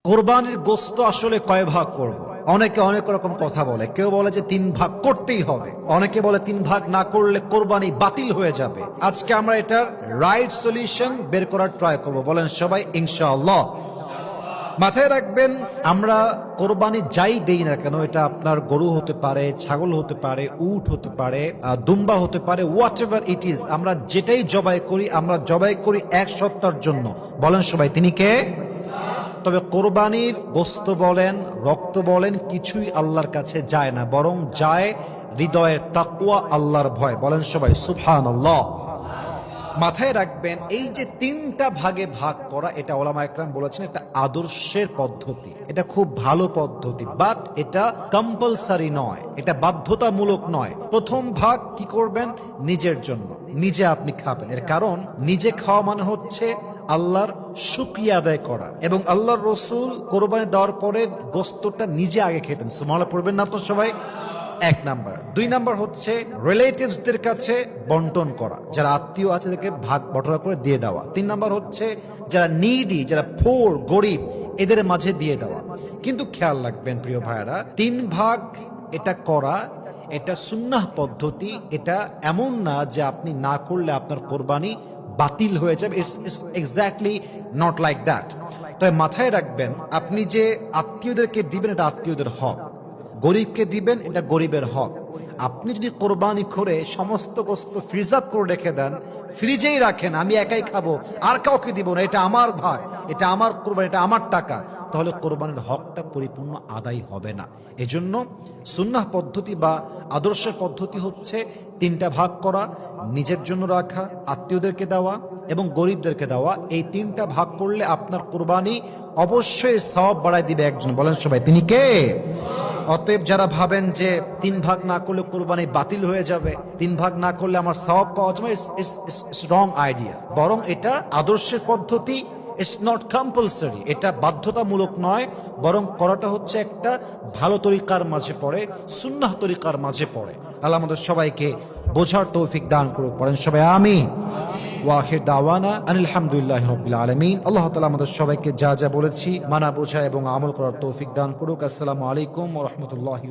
কোরবানির গোশত আসলে কয় ভাগ করব। অনেকে অনেক রকম কথা বলে, কেউ বলে যে 3 ভাগ করতেই হবে, অনেকে বলে 3 ভাগ না করলে কোরবানি বাতিল হয়ে যাবে। আজকে আমরা এটার রাইট সলিউশন বের করার ট্রাই করব, বলেন সবাই ইনশাআল্লাহ। মাথায় রাখবেন, আমরা কোরবানি যাই দেই না কেন, এটা আপনার গরু হতে পারে, ছাগল হতে পারে, উট হতে পারে, দুম্বা হতে পারে, হোয়াট এভার ইট ইজ, আমরা যেটাই জবাই করি, আমরা জবাই করি এক সত্তার জন্য। বলেন সবাই তিনি কে? তবে কোরবানির গোশত বলেন, রক্ত বলেন, কিছুই আল্লাহর কাছে যায় না, বরং যায় হৃদয়ের তাকওয়া, আল্লাহর ভয়। বলেন সবাই সুবহানাল্লাহ। মাথায় রাখবেন, এই যে 3টা ভাগে ভাগ করা, এটা ওলামা একরাম বলেছেন এটা আদর্শের পদ্ধতি, এটা খুব ভালো পদ্ধতি, বাট এটা কম্পালসারি নয়, এটা বাধ্যতামূলক নয়। প্রথম ভাগ কি করবেন? নিজের জন্য, নিজে আপনি খাবেন। এর কারণ নিজে খাওয়া মানে হচ্ছে আল্লাহর শুকরিয়া আদায় করা, এবং আল্লাহর রসুল কোরবানি দেওয়ার পরে গোশতটা নিজে আগে খেতেন। সুবহানাল্লাহ পড়বেন না তো সবাই? 1 নাম্বার। 2 নাম্বার হচ্ছে রিলেটিভসদের কাছে বন্টন করা, যারা আত্মীয় আছে তাদেরকে ভাগ বটরা করে দিয়ে দেওয়া। 3 নাম্বার হচ্ছে যারা নিডি, যারা পোর, গরিব, এদের মাঝে দিয়ে দেওয়া। কিন্তু খেয়াল রাখবেন প্রিয় ভাইয়েরা, 3 ভাগ এটা করা, এটা সুন্নাহ পদ্ধতি। এটা এমন না যে আপনি না করলে আপনার কোরবানি বাতিল হয়ে যাবে। It's exactly not like that. তবে মাথায় রাখবেন, আপনি যে আত্মীয়দেরকে দিবেন এটা আত্মীয়দের হক, গরিবকে দিবেন এটা গরিবের হক। আপনি যদি কোরবানি করে সমস্ত গোশত ফ্রিজ আপ করে রেখে দেন, ফ্রিজেই রাখেন, আমি একাই খাবো আর কাউকে দিব না, এটা আমার ভাগ, এটা আমার কোরবানি, এটা আমার টাকা, তাহলে কোরবানির হকটা পরিপূর্ণ আদায় হবে না। এজন্য সুন্নাহ পদ্ধতি বা আদর্শের পদ্ধতি হচ্ছে 3টা ভাগ করা, নিজের জন্য রাখা, আত্মীয়দেরকে দেওয়া এবং গরিবদেরকে দেওয়া। এই 3টা ভাগ করলে আপনার কোরবানি অবশ্যই সওয়াব বাড়ায় দিবে একজন। বলেন সবাই তিনি কে? অতএব যারা ভাবেন যে 3 ভাগ না করলে কোরবানি বাতিল হয়ে যাবে, 3 ভাগ না করলে আমার সওয়াব পাওয়া যাবে, ইটস রং আইডিয়া। বরং এটা আদর্শের পদ্ধতি, ইটস নট কম্পালসারি, এটা বাধ্যতামূলক নয়, বরং করাটা হচ্ছে একটা ভালো তরিকার মাঝে পড়ে, সুন্নাহ তরিকার মাঝে পড়ে। আল্লাহ আমাদের সবাইকে বোঝার তৌফিক দান করুক। পড়েন সবাই আমিন। ওয়াখির দাওয়ানা আনিল হামদুলিল্লাহি রাব্বিল আলামিন। আল্লাহ তাআলা আমাদের সবাইকে যা যা বলেছি মানা, বোঝা এবং আমল করার তৌফিক দান করুক। আসসালামু আলাইকুম ওয়া রাহমাতুল্লাহি।